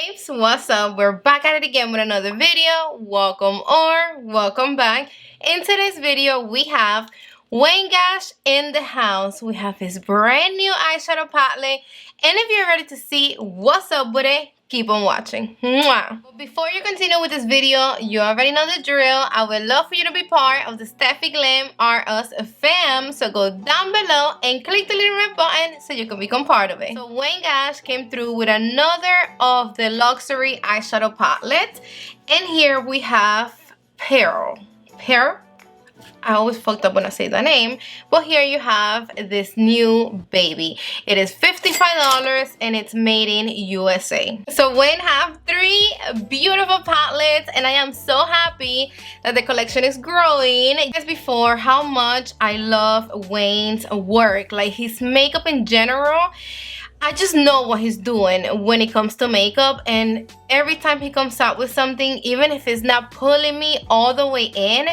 babes, what's up? We're back at it again with another video. Welcome or welcome back. In today's video we have Wayne Goss in the house. We have his brand new eyeshadow palette, and if you're ready to see what's up with it, keep on watching. Mwah. But before you continue with this video, you already know the drill. I would love for you to be part of the Stephi Glam or Us fam. So go down below and click the little red button so you can become part of it. So Wayne Goss came through with another of the luxury eyeshadow palettes. And here we have Pearl. I always fucked up when I say the name, but here you have this new baby. It is $55 and it's made in USA. So Wayne have three beautiful palettes, and I am so happy that the collection is growing. As before, how much I love Wayne's work, like his makeup in general. I just know what he's doing when it comes to makeup, and every time he comes out with something, even if it's not pulling me all the way in,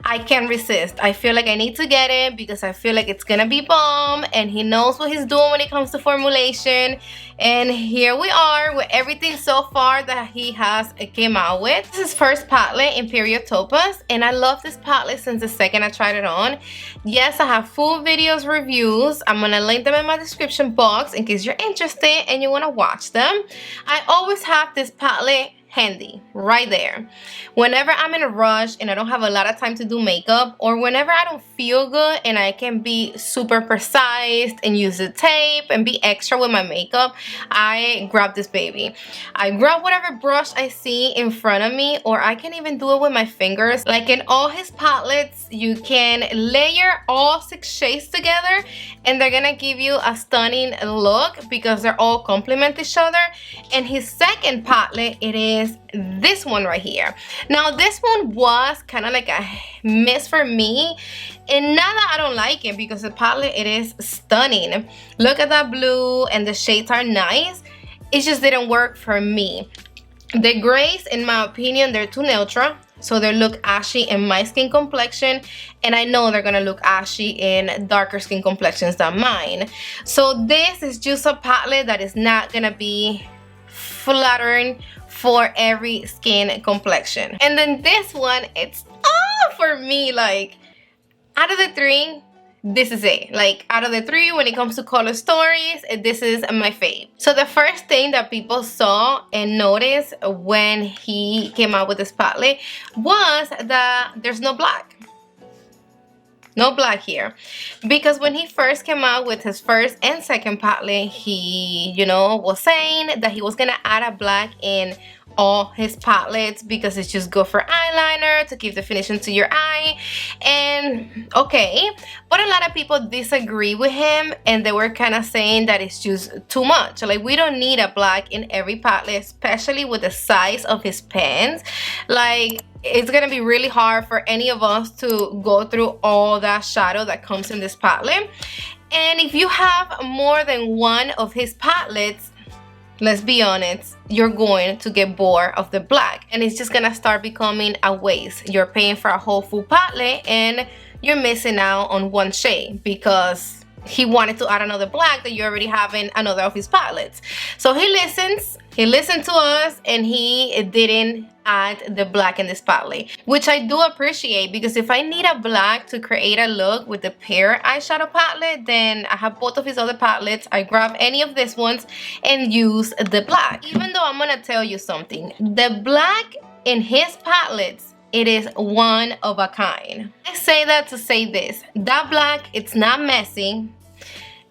I can't resist. I feel like I need to get it because I feel like it's gonna be bomb, and he knows what he's doing when it comes to formulation. And here we are with everything so far that he has came out with. This is his first palette, Imperial Topaz, and I love this palette since the second I tried it on. Yes, I have full videos reviews. I'm gonna link them in my description box in case you're interested and you want to watch them. I always have this palette handy right there whenever I'm in a rush and I don't have a lot of time to do makeup, or whenever I don't feel good and I can be super precise and use the tape and be extra with my makeup. I grab this baby. I grab whatever brush I see in front of me, or I can even do it with my fingers. Like in all his palettes, you can layer all 6 shades together and they're gonna give you a stunning look because they're all complement each other. And his second palette, it is this one right here. Now this one was kind of like a miss for me, and not that I don't like it, because the palette, it is stunning. Look at that blue, and the shades are nice. It just didn't work for me. The grays, in my opinion, they're too neutral, so they look ashy in my skin complexion, and I know they're gonna look ashy in darker skin complexions than mine. So this is just a palette that is not gonna be flattering for every skin complexion. And then this one, it's for me, like out of the 3, this is it. Like out of the 3, when it comes to color stories, this is my fave. So the first thing that people saw and noticed when he came out with this palette was that there's no black. No black here, because when he first came out with his first and second palette, he, you know, was saying that he was gonna add a black in all his palettes because it's just good for eyeliner to give definition to your eye. And okay, but a lot of people disagree with him, and they were kind of saying that it's just too much. Like, we don't need a black in every palette, especially with the size of his pens. Like, it's gonna be really hard for any of us to go through all that shadow that comes in this palette. And if you have more than one of his palettes, let's be honest, you're going to get bored of the black, and it's just gonna start becoming a waste. You're paying for a whole full palette and you're missing out on one shade because he wanted to add another black that you already have in another of his palettes. So he listened to us, and he didn't add the black in this palette, which I do appreciate, because if I need a black to create a look with the Pearl eyeshadow palette, then I have both of his other palettes. I grab any of these ones and use the black. Even though I'm gonna tell you something, the black in his palettes, it is one of a kind. I say that to say this: that black, it's not messy.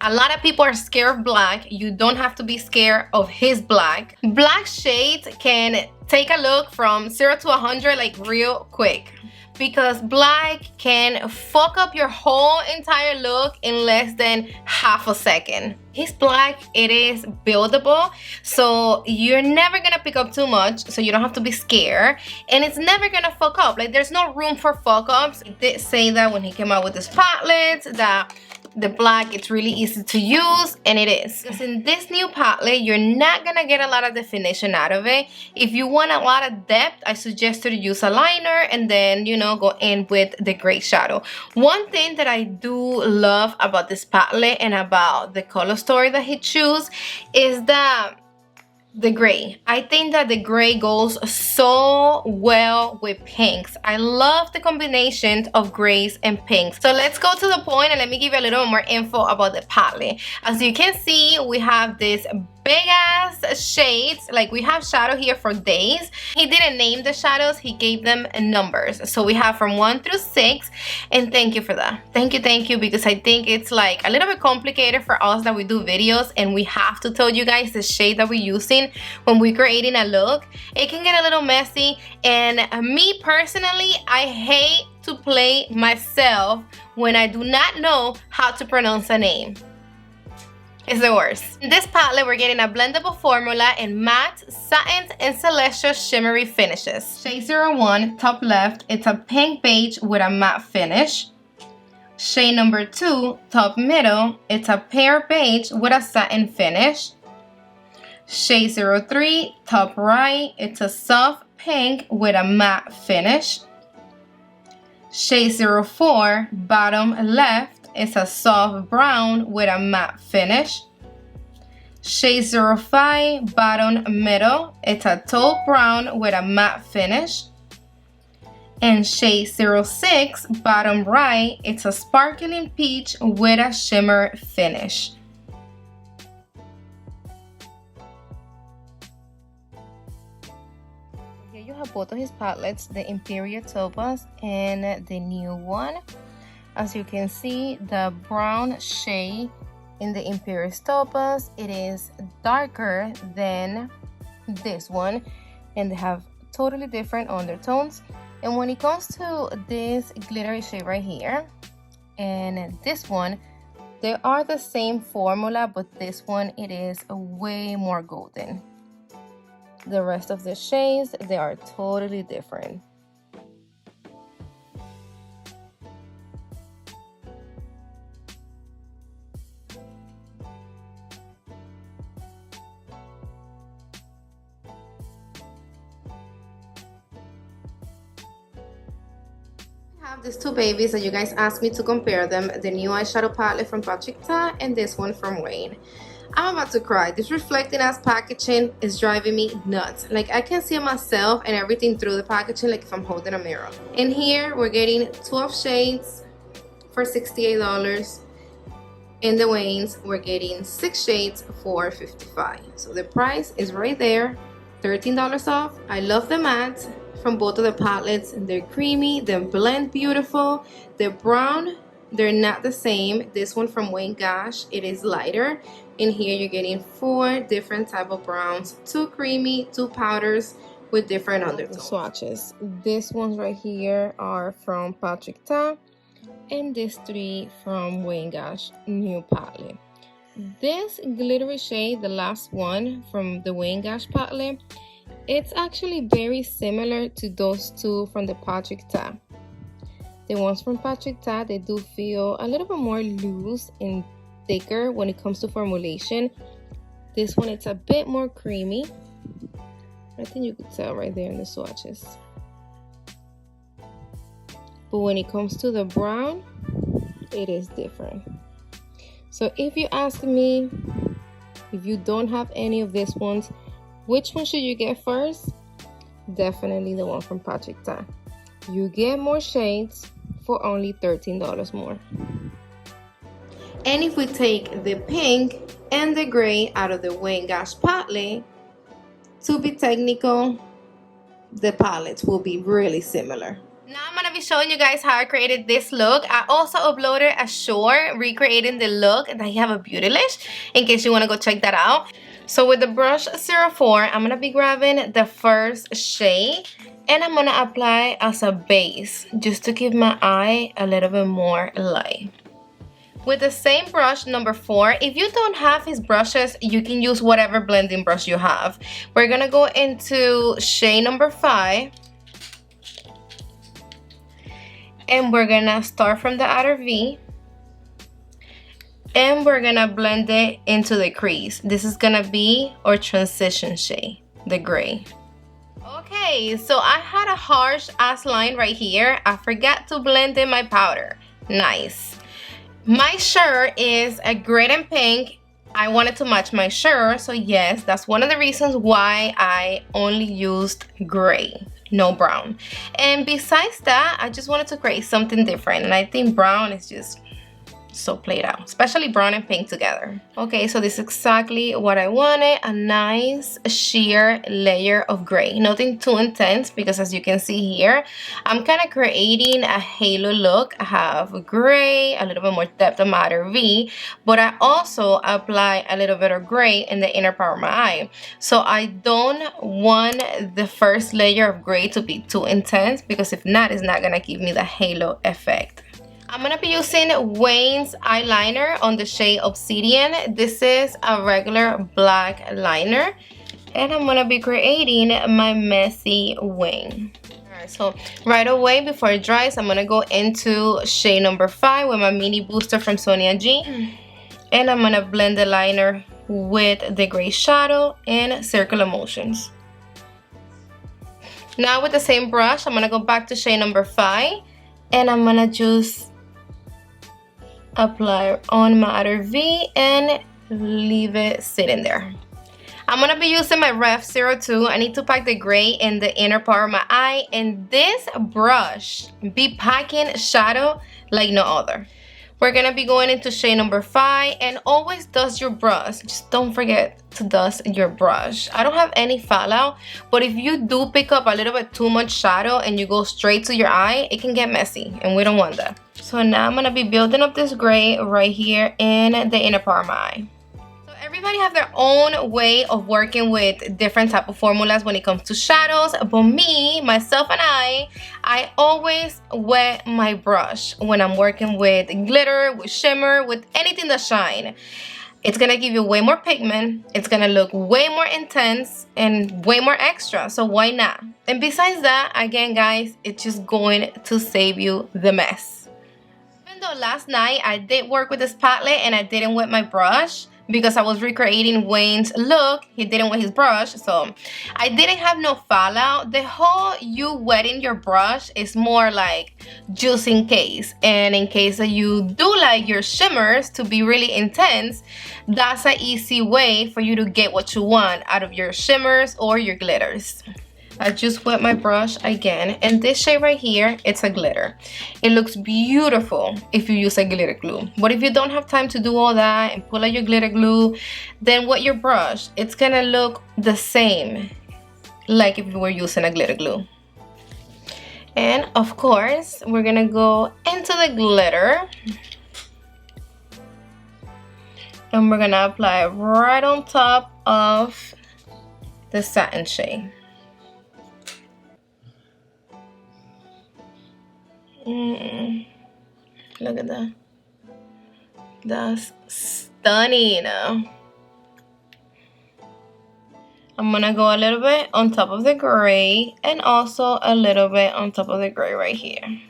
A lot of people are scared of black. You don't have to be scared of his black. Black shades can take a look from 0 to 100 like real quick, because black can fuck up your whole entire look in less than half a second. His black, it is buildable, so you're never gonna pick up too much, so you don't have to be scared, and it's never gonna fuck up. Like, there's no room for fuck ups. He did say that when he came out with this palette, that the black, it's really easy to use, and it is. Because in this new palette, you're not gonna get a lot of definition out of it. If you want a lot of depth, I suggest you to use a liner and then, you know, go in with the gray shadow. One thing that I do love about this palette and about the color story that he chose is that the gray. I think that the gray goes so well with pinks. I love the combination of grays and pinks. So let's go to the point and let me give you a little more info about the palette. As you can see, we have this big ass shades. Like, we have shadow here for days. He didn't name the shadows, he gave them numbers. So we have from 1 through 6, and thank you for that. Thank you, because I think it's like a little bit complicated for us that we do videos and we have to tell you guys the shade that we're using when we're creating a look. It can get a little messy, and me personally, I hate to play myself when I do not know how to pronounce a name. It's the worst. In this palette, we're getting a blendable formula in matte, satin, and celestial shimmery finishes. Shade 01, top left, it's a pink beige with a matte finish. Shade number 2, top middle, it's a pear beige with a satin finish. Shade 03, top right, it's a soft pink with a matte finish. Shade 04, bottom left, it's a soft brown with a matte finish. Shade 05, bottom middle, it's a taupe brown with a matte finish. And shade 06, bottom right, it's a sparkling peach with a shimmer finish. Here you have both of his palettes, the Imperial Topaz and the new one. As you can see, the brown shade in the Imperial Topaz, it is darker than this one, and they have totally different undertones. And when it comes to this glittery shade right here and this one, they are the same formula, but this one, it is way more golden. The rest of the shades, they are totally different. I have these two babies that you guys asked me to compare them, the new eyeshadow palette from Patrick Ta and this one from Wayne. I'm about to cry. This reflecting ass packaging is driving me nuts. Like, I can see myself and everything through the packaging, like if I'm holding a mirror. In here we're getting 12 shades for $68. In the Waynes we're getting 6 shades for $55. So the price is right there, $13 off. I love the matte from both of the palettes. They're creamy, they blend beautiful. They're brown, they're not the same. This one from Wayne Goss, it is lighter. In here you're getting 4 different type of browns, 2 creamy, 2 powders with different undertones. Swatches. These ones right here are from Patrick Ta, and these 3 from Wayne Goss new palette. This glittery shade, the last one from the Wayne Goss palette, it's actually very similar to those 2 from the Patrick Ta. The ones from Patrick Ta, they do feel a little bit more loose and thicker when it comes to formulation. This one, it's a bit more creamy. I think you could tell right there in the swatches. But when it comes to the brown, it is different. So if you ask me, if you don't have any of these ones, which one should you get first? Definitely the one from Patrick Ta. You get more shades for only $13 more. And if we take the pink and the gray out of the Wayne Goss palette, to be technical, the palettes will be really similar. Now I'm gonna be showing you guys how I created this look. I also uploaded a short recreating the look that I have a Beautylish, in case you wanna go check that out. So with the brush 04, I'm gonna be grabbing the first shade and I'm gonna apply as a base just to give my eye a little bit more light. With the same brush number 4, if you don't have his brushes, you can use whatever blending brush you have. We're gonna go into shade number 5. And we're gonna start from the outer V. And we're gonna blend it into the crease. This is gonna be our transition shade, the gray. Okay, so I had a harsh ass line right here. I forgot to blend in my powder. Nice. My shirt is a gray and pink I wanted to match my shirt, so yes, that's one of the reasons why I only used gray, no brown. And besides that, I just wanted to create something different, and I think brown is just so played out, especially brown and pink together. Okay, so this is exactly what I wanted, a nice sheer layer of gray, nothing too intense, because as you can see here, I'm kind of creating a halo look. I have gray, a little bit more depth of my outer V, but I also apply a little bit of gray in the inner part of my eye. So I don't want the first layer of gray to be too intense, because if not, it's not gonna give me the halo effect. I'm gonna be using Wayne's eyeliner on the shade Obsidian. This is a regular black liner, and I'm gonna be creating my messy wing. Alright, so right away before it dries, I'm gonna go into shade number 5 with my mini booster from Sonia G, and I'm gonna blend the liner with the gray shadow in circular motions. Now with the same brush, I'm gonna go back to shade number 5, and I'm gonna just apply on my outer V and leave it sitting there. I'm gonna be using my Ref 02. I need to pack the gray in the inner part of my eye, and this brush be packing shadow like no other. We're gonna be going into shade number 5, and always dust your brush. Just don't forget to dust your brush. I don't have any fallout, but if you do pick up a little bit too much shadow and you go straight to your eye, it can get messy, and we don't want that. So now I'm gonna be building up this gray right here in the inner part of my eye. So everybody have their own way of working with different type of formulas when it comes to shadows, but me, myself, and I always wet my brush when I'm working with glitter, with shimmer, with anything that shine. It's gonna give you way more pigment, it's gonna look way more intense and way more extra, so why not? And besides that, again guys, it's just going to save you the mess. Even though last night I did work with this palette and I didn't wet my brush, because I was recreating Wayne's look, he didn't wet his brush, so I didn't have no fallout. The whole you wetting your brush is more like just in case, and in case that you do like your shimmers to be really intense, that's an easy way for you to get what you want out of your shimmers or your glitters. I just wet my brush again, and this shade right here, it's a glitter. It looks beautiful if you use a glitter glue, but if you don't have time to do all that and pull out your glitter glue, then wet your brush. It's gonna look the same like if you were using a glitter glue. And of course, we're gonna go into the glitter, and we're gonna apply it right on top of the satin shade. Look at that. That's stunning. I'm gonna go a little bit on top of the gray and also a little bit on top of the gray right here.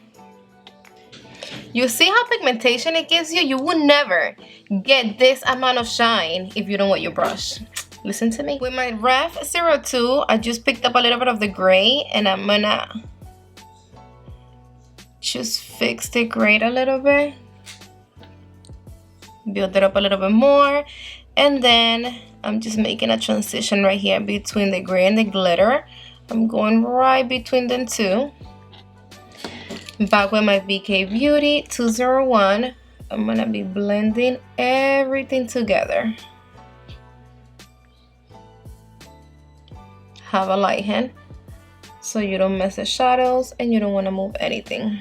You see how pigmentation it gives you? You would never get this amount of shine if you don't wet your brush. Listen to me. With my Ref 02, I just picked up a little bit of the gray, and I'm gonna just fix the grade a little bit, build it up a little bit more, and then I'm just making a transition right here between the gray and the glitter. I'm going right between them two. Back with my BK Beauty 201, I'm gonna be blending everything together. Have a light hand so you don't mess the shadows and you don't want to move anything.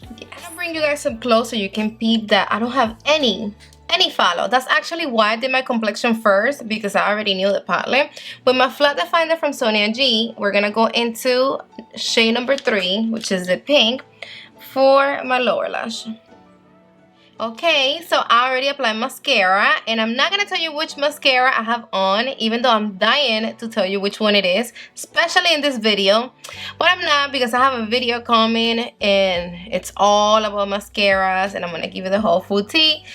I'm gonna bring you guys up close so you can peep that I don't have any fallow. That's actually why I did my complexion first, because I already knew the palette. With my flat definer from Sonia G, we're gonna go into shade number 3, which is the pink, for my lower lash. Okay, so I already applied mascara, and I'm not gonna tell you which mascara I have on, even though I'm dying to tell you which one it is, especially in this video. But I'm not, because I have a video coming and it's all about mascaras, and I'm gonna give you the whole full tea.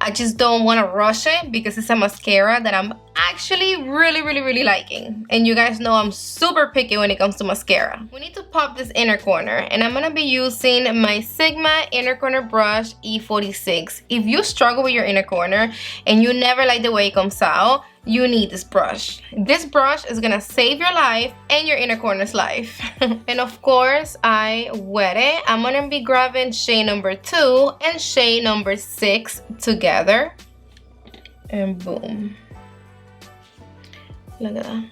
I just don't want to rush it because it's a mascara that I'm actually really liking. And you guys know I'm super picky when it comes to mascara. We need to pop this inner corner, and I'm gonna be using my Sigma inner corner brush E46. If you struggle with your inner corner and you never like the way it comes out, you need this brush. This brush is gonna save your life and your inner corner's life. And of course, I wet it. I'm gonna be grabbing shade number 2 and shade number 6 together. And boom. Look at that.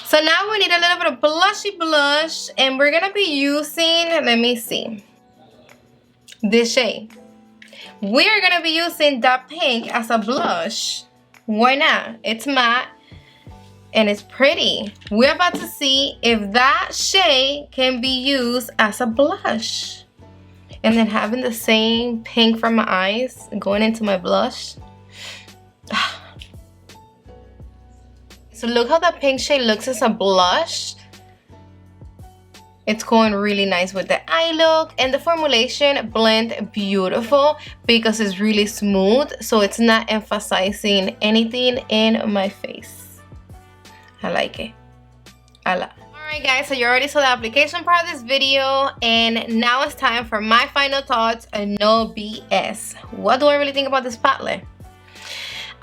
So now we need a little bit of blushy blush, and we're gonna be using, let me see, this shade. We're gonna be using that pink as a blush. Why not? It's matte and it's pretty. We're about to see if that shade can be used as a blush. And then having the same pink from my eyes going into my blush. So look how that pink shade looks as a blush. It's going really nice with the eye look, and the formulation blend beautiful because it's really smooth, so it's not emphasizing anything in my face. I like it. I love it. Alright guys, so you already saw the application part of this video, and now it's time for my final thoughts and no BS. What do I really think about this palette?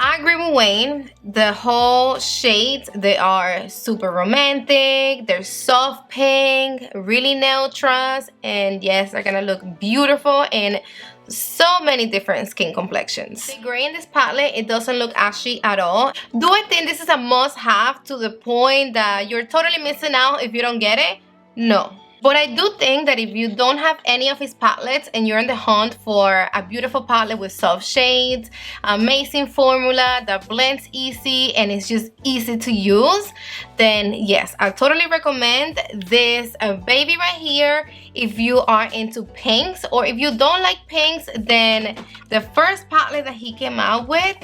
I agree with Wayne. The whole shades, they are super romantic. They're soft pink, really neutrals, and yes, they're gonna look beautiful in so many different skin complexions. The gray in this palette, it doesn't look ashy at all. Do I think this is a must-have to the point that you're totally missing out if you don't get it? No. But I do think that if you don't have any of his palettes and you're in the hunt for a beautiful palette with soft shades, amazing formula that blends easy and it's just easy to use, then yes, I totally recommend this baby right here if you are into pinks. Or if you don't like pinks, then the first palette that he came out with,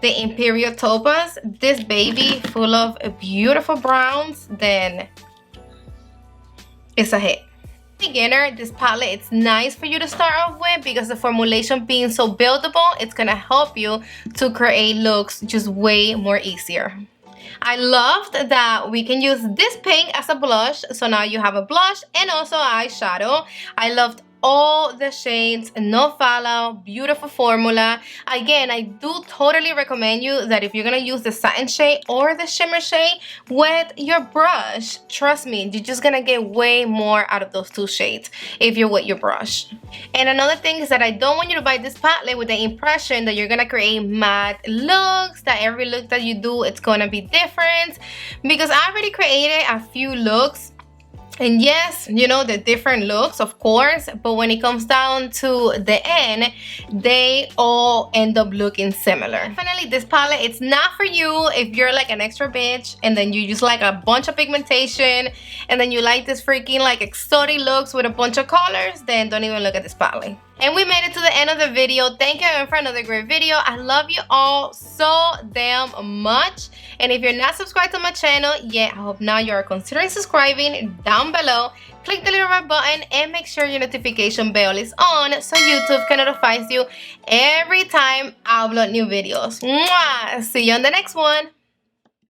the Imperial Topaz, this baby full of beautiful browns, then it's a hit. Beginner, this palette, it's nice for you to start off with because the formulation being so buildable, it's gonna help you to create looks just way more easier. I loved that we can use this pink as a blush, so now you have a blush and also eyeshadow. I loved all the shades, no fallout, beautiful formula. Again, I do totally recommend you that if you're gonna use the satin shade or the shimmer shade with your brush, trust me, you're just gonna get way more out of those two shades if you're with your brush. And another thing is that I don't want you to buy this palette with the impression that you're gonna create matte looks, that every look that you do, it's gonna be different, because I already created a few looks. And yes, you know, the different looks, of course, but when it comes down to the end, they all end up looking similar. Definitely, this palette, it's not for you if you're like an extra bitch and then you just like a bunch of pigmentation and then you like this freaking like exotic looks with a bunch of colors, then don't even look at this palette. And we made it to the end of the video. Thank you everyone for another great video. I love you all so damn much. And if you're not subscribed to my channel yet, I hope now you are considering subscribing down below. Click the little red button and make sure your notification bell is on so YouTube can notify you every time I upload new videos. Mwah! See you on the next one.